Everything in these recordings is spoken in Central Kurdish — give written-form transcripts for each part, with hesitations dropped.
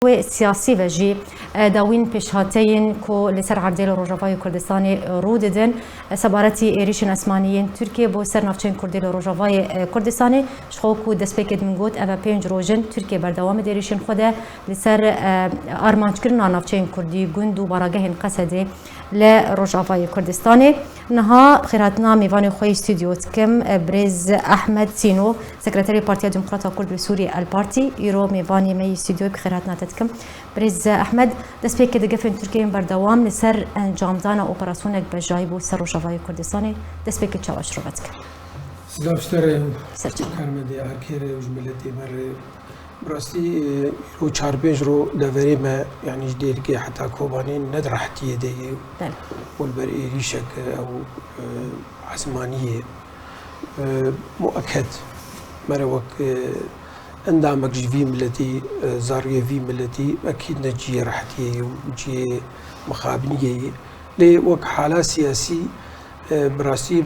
کو سیاسی و جی داوین پیشهاتین کو لسر عردیل روجاوای کردستانی رو دادن سبارتی ایریشن اسمانیین ترکیه بو سر نافچین کردیل روجاوای کردستانی شخو کو دسپیکد من گوت اوا 5 روزن ترکیه بردوام ایریشن خوده لسر آرمانج کردن نافچین کردی گوند و براگه قصدی ل روجاوای کردستانی نها خیراتنا میوان خوی استودیو کم برز احمد سینو سکرتری پارتی دموکرات کرد سوری الپارتی ایرو میوانی می استودیو بخیراتنا تتکم برز احمد دست پیک دگفن ترکیه بردوام لسر انجام دان اپراسیونک بجایبو سر روجاوای کردستانی دست پیک چاوش رو بتکم سلامشتره کرمده هرکره وجملتی بر براستی رو 4-5 رو دوری ما يعني جديد كي حتى كوباني ندر حتى يدي والبرئي ريشك أو عثمانية مؤكد مروك اندامك جي ملتي زارية في ملتي أكيد نجي رحتي وجي مخابنية لي وك حالة سياسي براسي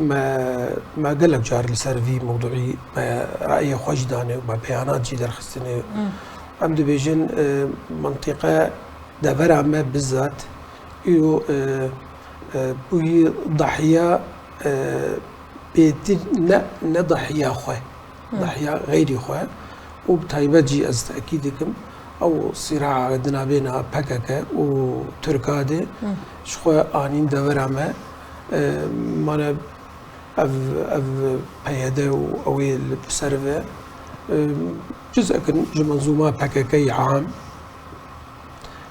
ما قالك جار لسر في موضوعي ما رأي خوجدانه وما بيانات جي درخستنه ام دبيجن منطقة دبر ما بالذات يو بوي ضحية بيت ضحية خوي ضحية غير خوي وبتايبة جي أكيدكم أو صراع عندنا بين بككة وتركادة شخو آنين دبر ما مانا اف بياده او بسرفه جزء كن منظومه بككي عام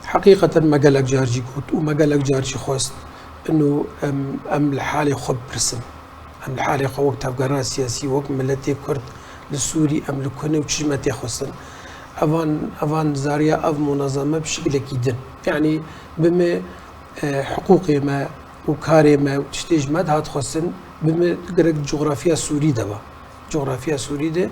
حقيقه ما قالك جارجي كوت وما قالك جارجي خوست انه ام الحالي خب برسم ام الحالي خو وقت قرار سياسي وقت ملتي كرد للسوري ام لكونه وشمتي خوسن افان زاريا اف منظمه بشكل كيدن يعني بما حقوقي ما وكاري ما وتشتيج ما هات خصن بما قرق جغرافيا سوري دبا جغرافيا سوري ده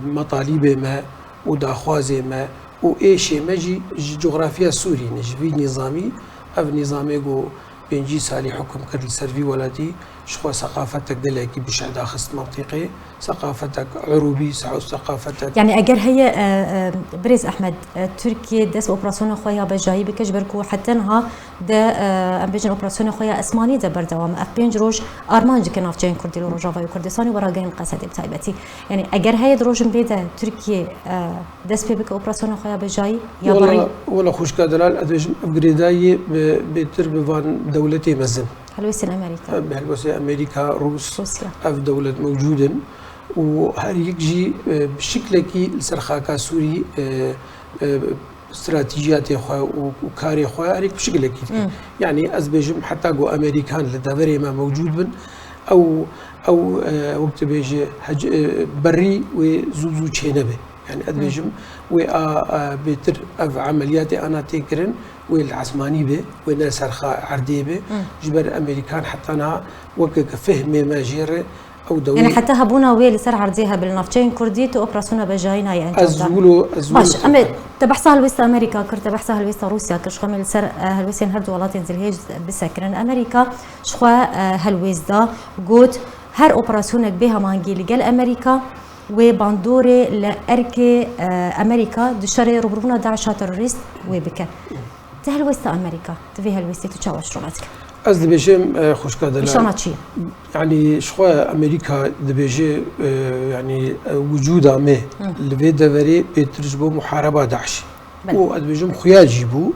مطالب ما وداخواز ما وايش ما جي جغرافيا سوري نجي نظامي اف نظامي جو بنجي سالي حكم كرل سرفي ولدي شخو ثقافتك دلكي بش داخست منطقي ثقافتك عروبي ثقافتك يعني اگر هي بريز احمد تركيا دس اوبراسيون خويا بجاي بكش بركو حتى انها د ام بيجن اوبراسيون خويا اسماني د بردوام اف 5 روج ارمانج كناف جين كردي روجاوي وكردستاني وراغين قصد بتايبتي يعني اگر هي دروجن بيدا تركيا دس بك اوبراسيون خويا بجاي يا بري ولا خوش كدلال ادج ابجريداي بتر بفان دولتي مزن هلوسن امريكا بهلوسن امريكا روسيا اف دولة موجودة وهل يجي بشكل كي السرخاكا سوري استراتيجيات اخوة وكاري اخوة هريك بشكل كي يعني ازبيجم حتى جو امريكان لدافري ما موجود بن او وقت بيجي بري وزوزو تشينبه يعني ازبيجم و بيتر اف عملياتي انا تكرن والعثماني به ولا سرخا عردي به جبر امريكان حتى انا وقت فهم ما جير او دولة يعني حتى هبونا ويل سر عرضيها بالنافچين كردي تو اوبراسيون بجاينا يعني ازولو باش اما تبحثها هلوستا امريكا كرت تبحثها هلوستا روسيا كرش خمل سر هلوسين هردو ولاتين زلهيج بسكرن امريكا شخوا هلوسدا قوت هر اوبراسيونك بها مانجي لقال امريكا وباندوري لاركي امريكا دشري ربرونا داعش تيروريست وبك تهلوستا امريكا تفي هلوستي تشاوش روماتك از دبيجي خوش كادلا شاناتشي يعني شخوا امريكا دبيجي يعني وجودها ما اللي دافري بيترجبو محاربه داعش و ادبيجم خويا جيبو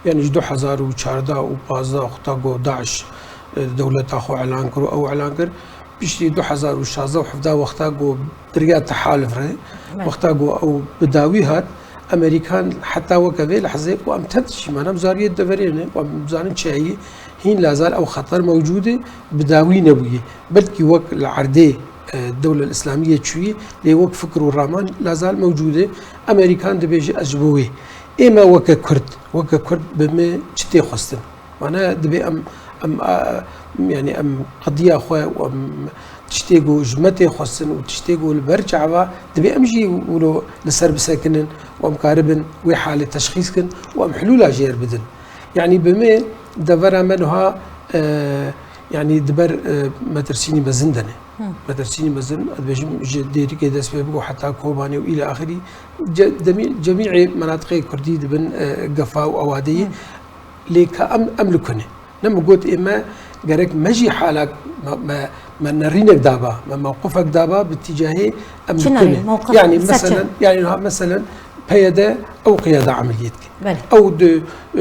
يعني جدو 2014 و 15 اختاقو داعش دولة اخو اعلان كرو او اعلان كر بيشتي 2016 و 17 وقتاقو دريا تحالف ري وقتاقو او بداوي هات امريكان حتى وكذا لحظه وامتد شي ما مزاريه دفرين ومزارين شيء هين لازال او خطر موجوده بداوي نبويه بلكي وك العردي الدوله الاسلاميه شويه لي وك فكر الرامان لازال موجوده امريكان دبيجي اجبوي اما وك كرد بما تشتي خصن وانا دبي ام يعني ام قضيه اخويا وام تشتيقوا جمتي خصن وتشتيقوا البرجعوا دبي امجي ولو لسرب ساكنن ومقاربن وحاله تشخيصكن وام حلول جير بدن يعني بما دبر منها يعني دبر مدرسيني بزندنه مدرسيني مزن أدبجم جديري كده سبب وحتى كوباني وإلى آخره جميع مناطق كردي دبن قفا وأوادي لك أملكني لما قلت إما جرك مجي حالك ما نرينك دابا ما موقفك دابا باتجاه أملكني يعني مثلا قيادة أو قيادة عمليتك أو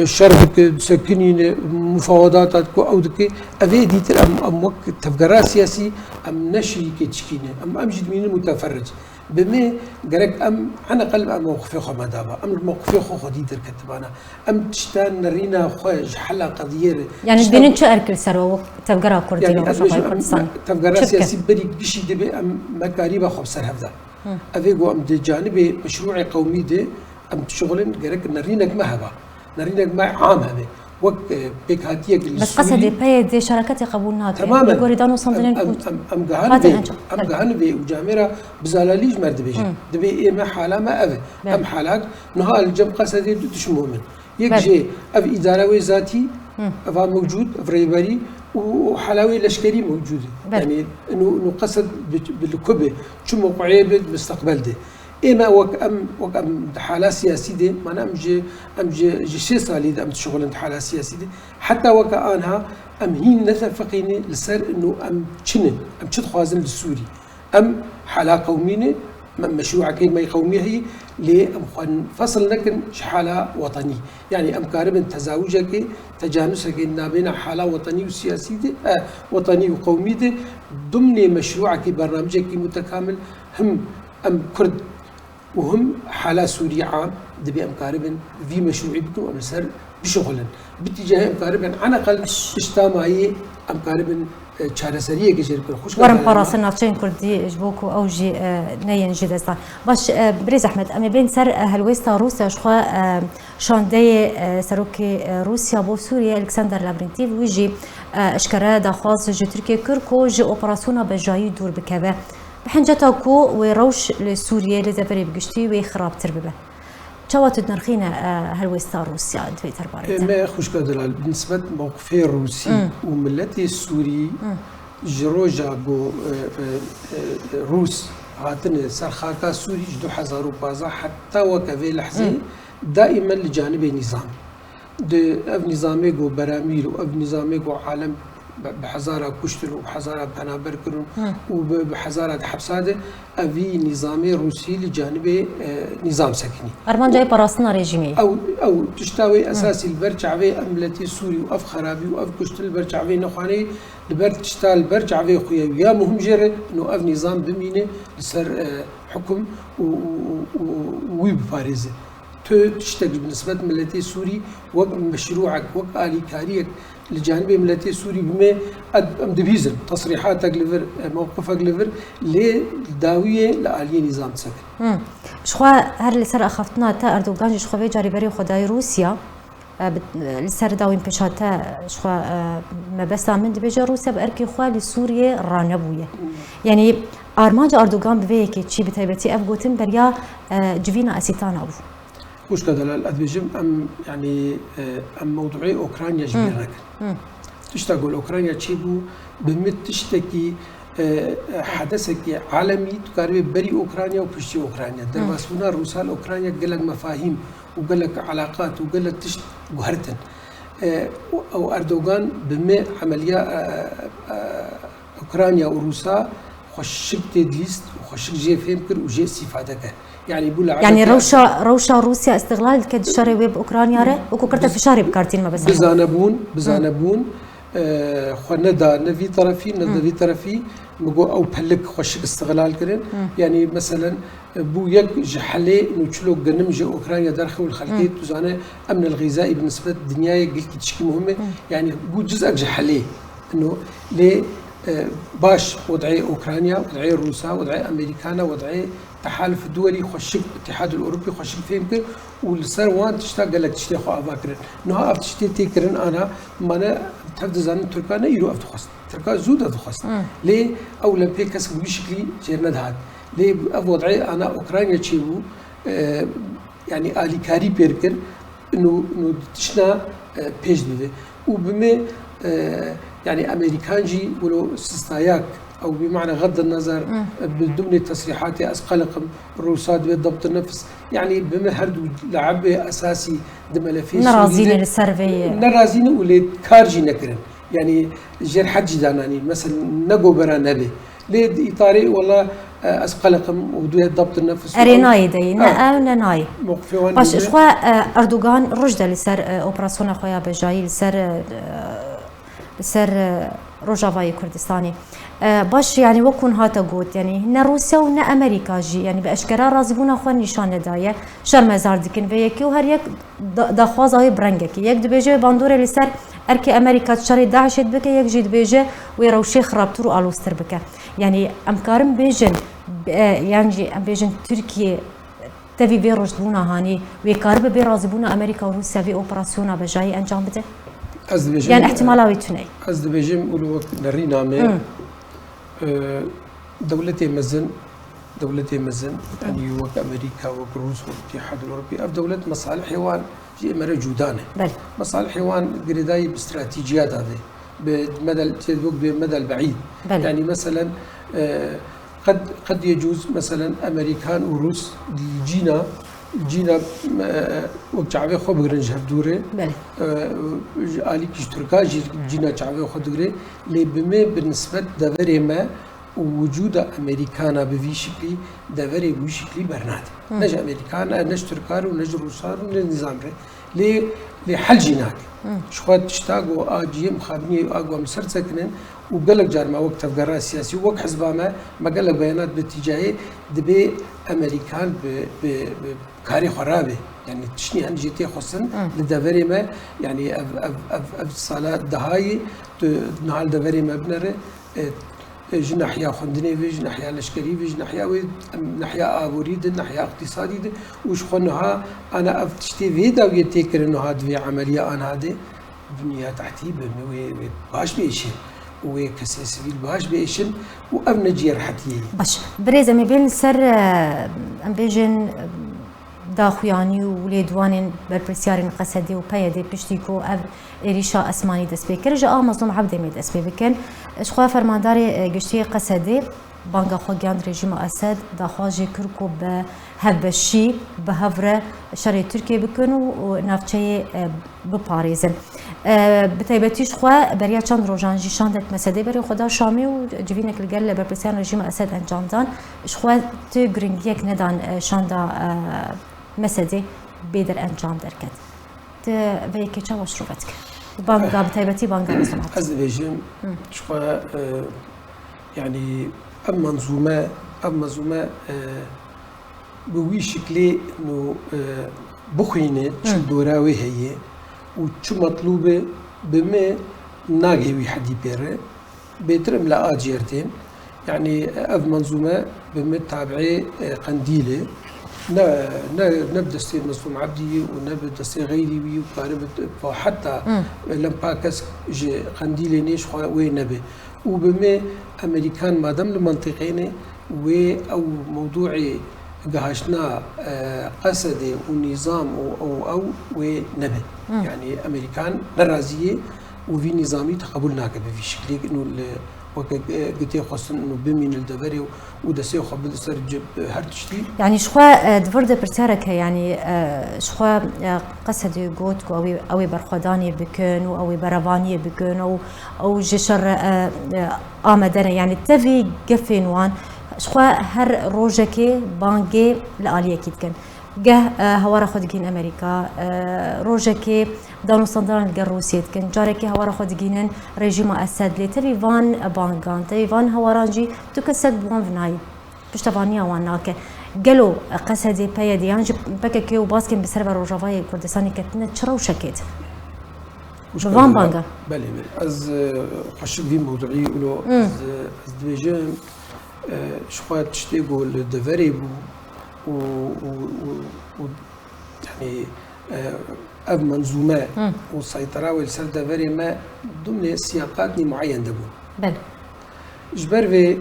شربك سكنين مفاوضاتك أو دك أبي ديت أم وقت تفكير سياسي أم نشري كتشكينة أم جد مين المتفرج بما جرك أنا قلب موقفي خو مدابا موقفي خو خديد الكتبانة تشتان نرينا خوج حلا قضية يعني بين شو أركل سرو تفكير كردي يعني تفكير سياسي بري بشي دبي مكاريبا خو بسر هذا أبي جو جانب مشروع قومي ده شغلن جرك نرينك مهبة نرينك مع عام هذا وق بيك هاتيك بس قصدي بيد شركات قبولنا تماما يقولون صندلين أم جهان بي وجامرة بزلاليج مرد بيجي دبي ما حالا ما أبي أم حالاك نهال الجم قصدي تشمو من يجي أبي إدارة ذاتي أبا موجود فريبري وحلاوي لشكري موجوده يعني انه قصد بالكبه شو موقعيه بالمستقبل ده اما وك ام حاله سياسيه دي ما ام جي شي صالي ام شغل حاله سياسيه دي حتى وك انها ام هين نتفقيني لسر انه ام تشد خوازن للسوري ام حاله قومينه مشروع كين ما قومي هي لأم خن فصل لكن حالة وطني يعني أم كارب تزاوجك تجانسك إن بين حالة وطني وسياسي وطني وقومي ده ضمن مشروعك برنامجك متكامل هم أم كرد وهم حالة سورية عام دبي أم كارب في مشروعي بدو أم سر بشغلا باتجاه أم كارب على الأقل اجتماعي أم كارب چارەسەریە گەژێر خوش وەرم پاڕاستن ناوچەیان کوردی ژبووک و ئەو ژی نەیەنجی دەستا باش برێز ئەحمەد ئەمێ بێن سەر هەلوێستا رووسیا شخوا شاندەیە سەرۆکی رووسیا بۆ سووریە ئەلکسەندەر لابرینتیڤ ویژی ئەشکەرە داخواست ji Tirkiye kir ku ji operasyona bejayî dûr bikeve bi hinceta ku wê rewş li Sûriyê li deverê bigiştî wê xirabtir bibe çawa tu dinirxîne هەلوێستا رووسیا divê terbarê ما خوشکە دلال بالنسبة موقفي الروسي وملتي السوري جروجا جو روس هاتن سرخاكا سوري 2015 حتى وكفي لحظة دائما لجانب نظام اف نظامي جو براميل واف نظامي جو عالم بحزارة كشتل وبحزارة بنابر كرون وبحزارة حبسادة أبي نظامي روسي لجانب نظام سكني. أرمان جاي براسنا ريجيمي. أو تشتاوي أساسي البرجعوي أملتي سوري وأف خرابي وأف كشتل البرجعوي نخاني البرد تشتال البرجعوي خويا ويا مهم جرى إنه أف نظام بمينه لسر حكم ويب فارزة. تشتغل بالنسبة ملتي سوري وق مشروعك وق آلي كاريك لجانب ملتي سوري بما أم دبيزن تصريحاتك لفر موقفك لفر لداوية لآلية نظام سكن. شخوا هر لسر أخفتنا تا أردوغان شخوا جاري بري خداي روسيا لسر داوين بشاتا شخوا ما بس من دبيجا روسيا بأركي خوا لسوريا رانبوية. يعني أرماج أردوغان بفيكي تشي بتايبتي أفغوتن بريا جفينا أسيتانا أبو. وش كذا الأدبيجم يعني موضوعي أوكرانيا جبيرك تشتغل أوكرانيا تشيبو بمت تشتكي حدثك عالمي تقارب بري أوكرانيا وبشتي أوكرانيا درباسونا روسال أوكرانيا قال لك مفاهيم وقال لك علاقات وقال لك تشت جهرتن أو أردوغان بما عملية أوكرانيا وروسا خشك تدليست وخشك جي فهمكر وجي استفادك يعني بقول يعني روشا روسيا استغلال كد شري ويب اوكرانيا ره وكرت في شاري بكارتين ما بس بزانبون خندا نفي طرفي مقو او بلك خوش استغلال كرن يعني مثلا بو يك جحلي انه تشلو قنم جي اوكرانيا داخل الخليج تزانه امن الغذائي بالنسبه للدنيا قلت تشكي مهمه يعني بو جزء جحلي انه ليه باش وضعي اوكرانيا وضعي روسا وضعي امريكانا وضعي التحالف الدولي خشب الاتحاد الاوروبي خشب فهمك والسر وان تشتاق لك تشتي خو افاكرن نها اف تشتي تيكرن انا ما تبدا زان تركانا يرو اف تخص تركا زود تخص ليه او لبي كسب بشكل جرند هاد ليه اف وضعي انا اوكرانيا تشيبو يعني الي كاري بيركر انه تشنا بيج دي وبما يعني امريكانجي ولو سستاياك او بمعنى غض النظر ضمن تصريحاتي اسقلقم الروسات بضبط النفس يعني بما هردو لعبه اساسي دملفي نرازين السرفي نرازين ولي كارجي نكرن يعني جير حج داناني مثلا نقو برا نبي ليه اطاري والله اسقلقم ودوه ضبط النفس اريناي دي ناي موقفوان باش اخوا اردوغان رجدا لسر اوبراسيون خويا بجاي لسر روجافاي كردستاني باش يعني وكون هاتا قوت يعني هنا روسيا ونا امريكا جي يعني باشكرا رازبونا خو نشان دايه شرم زار دكن ويكي وهر يك دخواز هاي برنگك يك دبيجه باندور لسر اركي امريكا تشري داعش بك يك جي دبيجه ويروشي خرابتر الوستر بك يعني امكارم بيجن يعني ام بيجن تركيا تبي بيروج بونا هاني ويكارب بيرازبونا امريكا وروسيا في اوبراسيون بجاي انجام بده يعني احتمالاوي تني از دبيجم ولو نرينا مي دولتي مزن يعني وك امريكا وروسيا والاتحاد الاوروبي اف دولة مصالح حيوان في امر جودانه مصالح حيوان قريداي باستراتيجيات هذه بمدى البعيد بل. يعني مثلا قد يجوز مثلا امريكان وروس جينا وقت شعبي خو بغرنج هردوري آلی کش ترکا جینا شعبي خو دغري لي بما بالنسبة دوري ما وجود امريكانا بفي شكلي دوري بوي شكلي برناد نج امريكانا نج تركار ونج روسار ونظام لي لحل جيناك شخوات تشتاقو اجي مخابني اقوى مسر سكنن وقالك جار ما وقت فقرا سياسي وقت حزب ما قالك بيانات باتجاهي دبي امريكان بكاري خرابه يعني تشني عن جيتي خصن لدفري ما يعني اف صالات دهاي نهال دفري ما بنره جناحيا خندني في جناحيا لشكري في جناحيا ابوريد ناحيا اقتصادي وش خنها انا افتشتي فيدا ويتكر انه هاد في عمليه انا هذه بنيه تحتي باش بيشي وكسي سبيل باش بيشن وابن جير حتي باش بريزه ما بين سر ام بيجن داخویانی و لیدوانین برپرسیارین قصدی و پیاده پشتیکو او ایریشا اسمانی دست بکر جا مظلوم عبد می دست بکن شخوا فرماندار گشتی قصدی بانگا خو گاند رژیم اسد داخواجی کرکو به هبشی به هفره شر ترکیه بکن و نافچه بپاریزن بتایبتیش خوا بریا چند روزان جیشاندت مسده بری خدا شامی و جوینک لگل برپرسیار رژیم اسد انجام دان شخوا تو گرینگ یک ندان شاندا مسده بیدر انجام درکد ده وی که چه واش روبت که بانگا بتایبتی بانگا مسلمات از ویژم شخوا يعني ام منظومه بوي شكلي انه بخينه شو دوراوي هي وشو مطلوبه بما ناقي حدي بيره بيترم لا اجيرتين يعني اف منظومه بما تابعي قنديله نبدا سي مظلوم عبدي ونبدا سي غيري وقارب حتى لم باكس قنديله نيش وين نبي وبما امريكان مادام المنطقين او موضوعي قهشنا قصدي ونظام او ونبي يعني امريكان نرازيه وفي نظامي تقبلناك في شكل انه قلت خاصن انه بمين الدبري ودسي خبل سر هر تشتي يعني شخوا دفرد برتارك يعني شخوا قصدي قوت او برخداني بكن او برفاني بكن او جشر آمدنا يعني تفي قفينوان شخوا هر روجكي بانجي لآلية كيتكن جه هوارا خودجين أمريكا روجكي دانو صندران الجر روسيا كن جاركي هوارا خودجينن رژیم اسد لی تبي فان بانجان تبي فان هوارانجي تكسد بوان فناي بشتفانيا واناك قالوا قصدي بيدي يعني بككي وباسكن بسرور روجافاي كردستاني كتنا تشرو شكيت فان بانجا بله از خشب في موضوعي ولو از دبيجم شخوات تشتيقوا للدفري و يعني أب منظومة والسيطرة والسر دفري ما ضمن سياقات معين دبون بل جبر في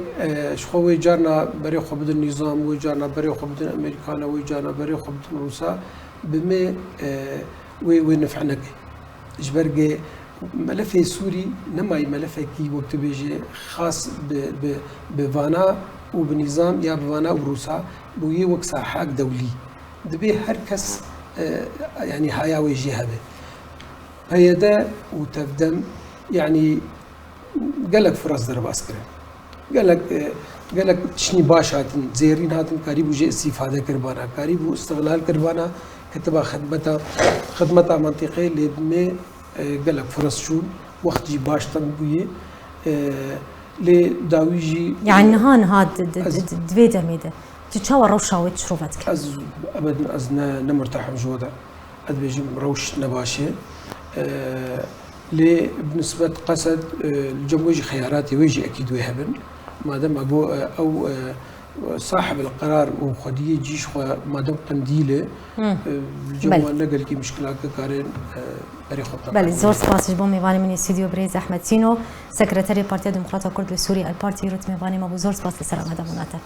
شخوي جارنا بري خبد النظام وجارنا بري خبد الأمريكان وجارنا بري خبد الروسا بما ونفعنك جبر ملف سوري نماي ملف كي وقت بيجي خاص بفانا وبنظام يا بفانا وروسا بوي وكسا حق دولي دبي هركس يعني هيا ويجي هذا هيدا وتفدم يعني قالك فرص ضرب عسكري قالك شني باش هاتن زيرين هاتن قريب وجه استفاده كربانا قريب واستغلال كربانا كتبها خدمتها منطقيه اللي بمي قالك فرص شون وقت جي باش تنبويه لداويجي يعني نهان هاد دفيدا ميدا تتشاور روشاوي تشروفتك از ابدا از نمرتاح جودا اد بيجي مروش نباشي لي بنسبه قصد الجمهوري خياراتي ويجي اكيد ويهبن ما دام ابو او صاحب القرار وخديه جيش ما دام قنديله الجمهور نقل كي مشكلات كارين بري خطه بله زور سپاس بو میوانی من استودیو بریز احمد سینو سکرتری پارتی دموکرات کرد سوری الپارتی روت میوانی ما زور سپاس لسر آمدموناته